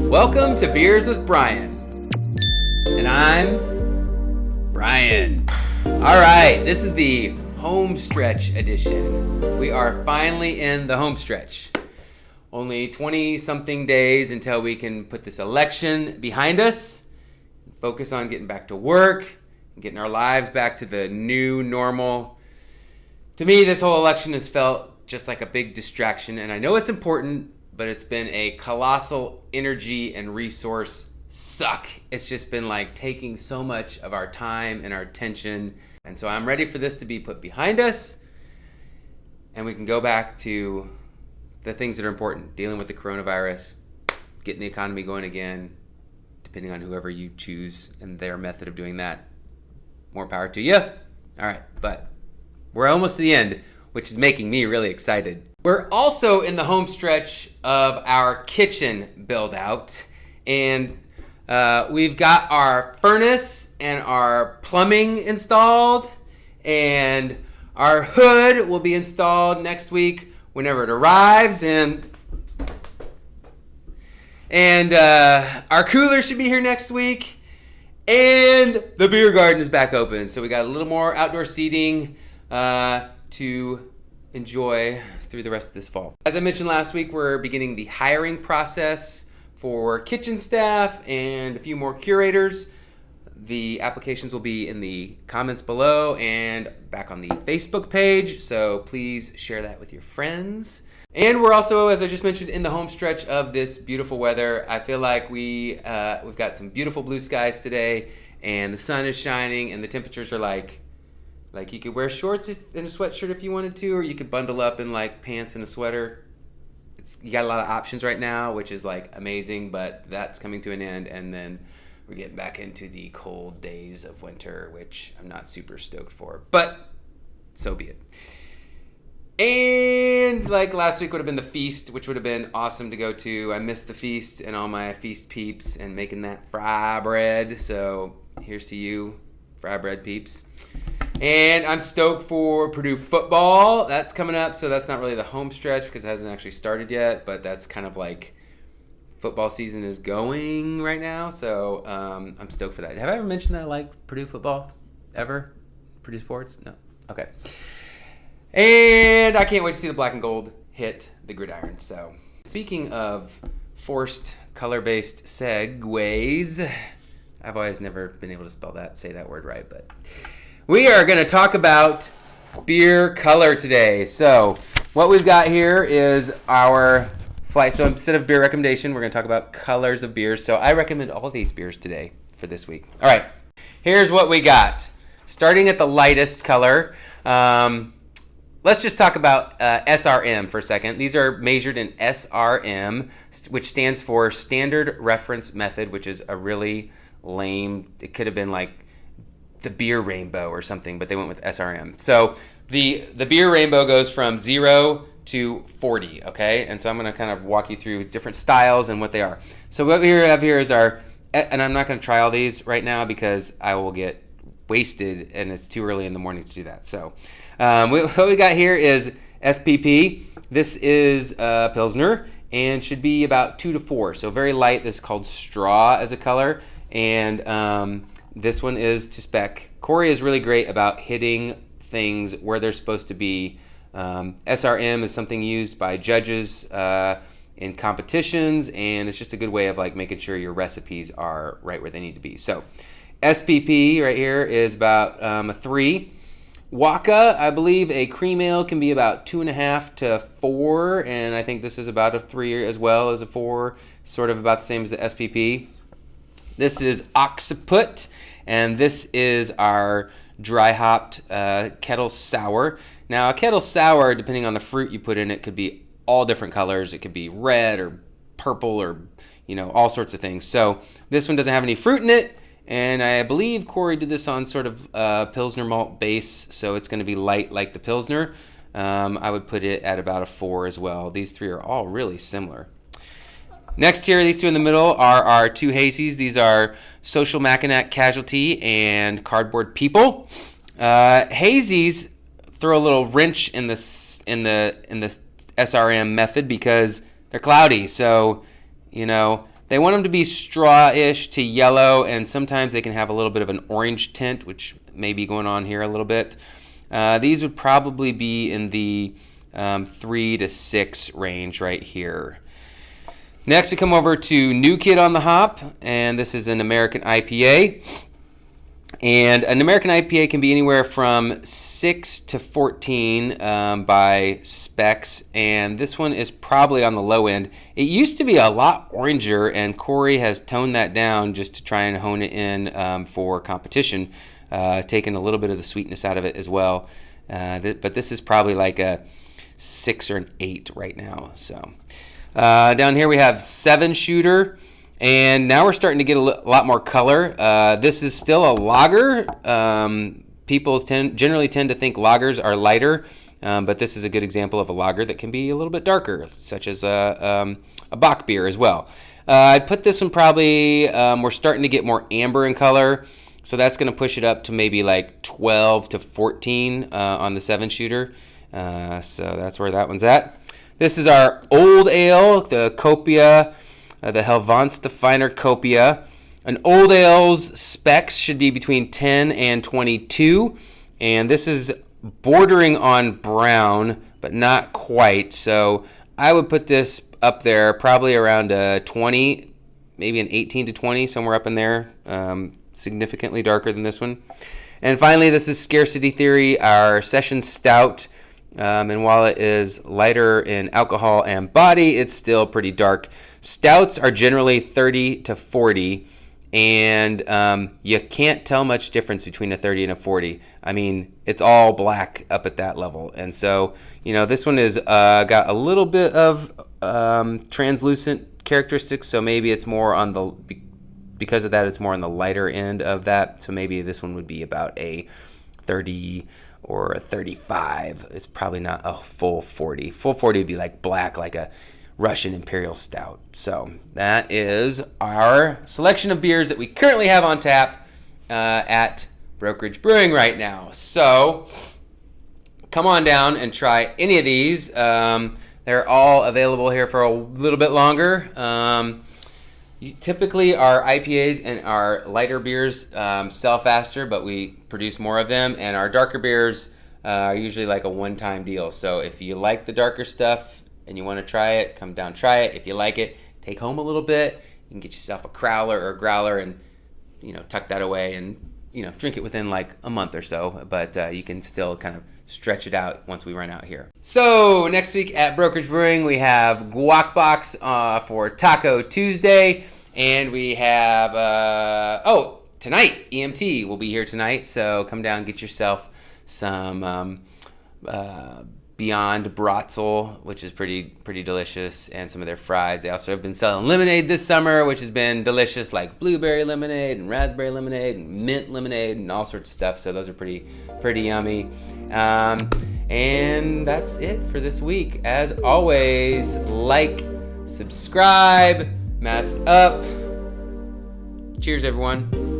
Welcome to Beers with Brian. And I'm Brian. Alright, this is the homestretch edition. We are finally in the homestretch. Only 20-something days until we can put this election behind us, focus on getting back to work, and getting our lives back to the new normal. To me, this whole election has felt just like a big distraction, and I know it's important, but it's been a colossal energy and resource suck. It's just been like taking so much of our time and our attention. And so I'm ready for this to be put behind us, and we can go back to the things that are important, dealing with the coronavirus, getting the economy going again, depending on whoever you choose and their method of doing that. More power to you. All right, but we're almost to the end, which is making me really excited. We're also in the home stretch of our kitchen build out, and we've got our furnace and our plumbing installed, and our hood will be installed next week whenever it arrives, and our cooler should be here next week, and the beer garden is back open, so we got a little more outdoor seating to enjoy through the rest of this fall. As I mentioned last week, we're beginning the hiring process for kitchen staff and a few more curators. The applications will be in the comments below and back on the Facebook page, so please share that with your friends. And we're also, as I just mentioned, in the home stretch of this beautiful weather. I feel like we've got some beautiful blue skies today, and the sun is shining, and the temperatures are like you could wear shorts and a sweatshirt if you wanted to, or you could bundle up in like pants and a sweater. You got a lot of options right now, which is like amazing, but that's coming to an end, and then we're getting back into the cold days of winter, which I'm not super stoked for, but so be it. And like last week would have been the feast, which would have been awesome to go to. I missed the feast and all my feast peeps and making that fry bread, so here's to you, fry bread peeps. And I'm stoked for Purdue football. That's coming up, so that's not really the home stretch because it hasn't actually started yet, but that's kind of like football season is going right now, so I'm stoked for that. Have I ever mentioned that I like Purdue football? Ever? Purdue sports? No? Okay. And I can't wait to see the black and gold hit the gridiron. So speaking of forced color-based segues, I've always never been able to say that word right, but we are going to talk about beer color today. So what we've got here is our flight. So instead of beer recommendation, we're going to talk about colors of beers. So I recommend all these beers today for this week. All right, here's what we got. Starting at the lightest color, let's just talk about SRM for a second. These are measured in SRM, which stands for Standard Reference Method, which is a really lame, it could have been like the beer rainbow or something, but they went with SRM. So the beer rainbow goes from 0 to 40, okay? And so I'm going to kind of walk you through different styles and what they are. So what we have here is our, and I'm not going to try all these right now because I will get wasted and it's too early in the morning to do that. So what we got here is SPP. This is Pilsner and should be about 2 to 4. So very light. This is called Straw as a color. And this one is to spec. Corey is really great about hitting things where they're supposed to be. SRM is something used by judges in competitions, and it's just a good way of like making sure your recipes are right where they need to be. So SPP right here is about a 3. Waka, I believe a cream ale can be about 2.5 to 4, and I think this is about a 3 as well as a 4, sort of about the same as the SPP. This is Occiput, and this is our dry hopped kettle sour. Now a kettle sour, depending on the fruit you put in it, could be all different colors. It could be red or purple or all sorts of things. So this one doesn't have any fruit in it, and I believe Corey did this on sort of Pilsner malt base, so it's going to be light like the Pilsner. I would put it at about a 4 as well. These three are all really similar. Next here, these two in the middle are our two hazies. These are Social Mackinac Casualty and Cardboard People. Hazies throw a little wrench in the SRM method because they're cloudy. So, They want them to be straw-ish to yellow, and sometimes they can have a little bit of an orange tint, which may be going on here a little bit. These would probably be in the 3 to 6 range right here. Next, we come over to New Kid on the Hop, and this is an American IPA. And an American IPA can be anywhere from 6 to 14 by specs, and this one is probably on the low end. It used to be a lot oranger, and Corey has toned that down just to try and hone it in for competition, taking a little bit of the sweetness out of it as well. But this is probably like a 6 or an 8 right now. So down here we have 7 shooter. And now we're starting to get a lot more color. This is still a lager. People generally tend to think lagers are lighter, but this is a good example of a lager that can be a little bit darker, such as a Bock beer as well. I'd put this one probably, we're starting to get more amber in color, so that's going to push it up to maybe like 12 to 14 on the 7 shooter. So that's where that one's at. This is our old ale, the Copia. The Helvanstefiner Copia. An old ale's specs should be between 10 and 22, and this is bordering on brown, but not quite. So I would put this up there, probably around a 20, maybe an 18 to 20, somewhere up in there, significantly darker than this one. And finally, this is Scarcity Theory, our Session Stout. And while it is lighter in alcohol and body, it's still pretty dark. Stouts are generally 30 to 40, and you can't tell much difference between a 30 and a 40. I mean, it's all black up at that level. And so, you know, this one is got a little bit of translucent characteristics, so maybe it's more on the, because of that, it's more on the lighter end of that. So maybe this one would be about a 30 or a 35. It's probably not a full 40. Full 40 would be like black, like a Russian Imperial Stout. So that is our selection of beers that we currently have on tap at Brokerage Brewing right now. So come on down and try any of these. They're all available here for a little bit longer. Typically, our IPAs and our lighter beers sell faster, but we produce more of them. And our darker beers are usually like a one-time deal. So if you like the darker stuff and you want to try it, come down, try it. If you like it, take home a little bit. You can get yourself a crowler or a growler and, you know, tuck that away and, you know, drink it within like a month or so. But you can still kind of stretch it out once we run out here. So next week at Brokerage Brewing, we have Guac Box for Taco Tuesday. And we have, tonight, EMT will be here tonight. So come down, get yourself some Beyond Bratzel, which is pretty delicious, and some of their fries. They also have been selling lemonade this summer, which has been delicious, like blueberry lemonade and raspberry lemonade and mint lemonade and all sorts of stuff. So those are pretty yummy. And that's it for this week. As always, like, subscribe, mask up. Cheers, everyone.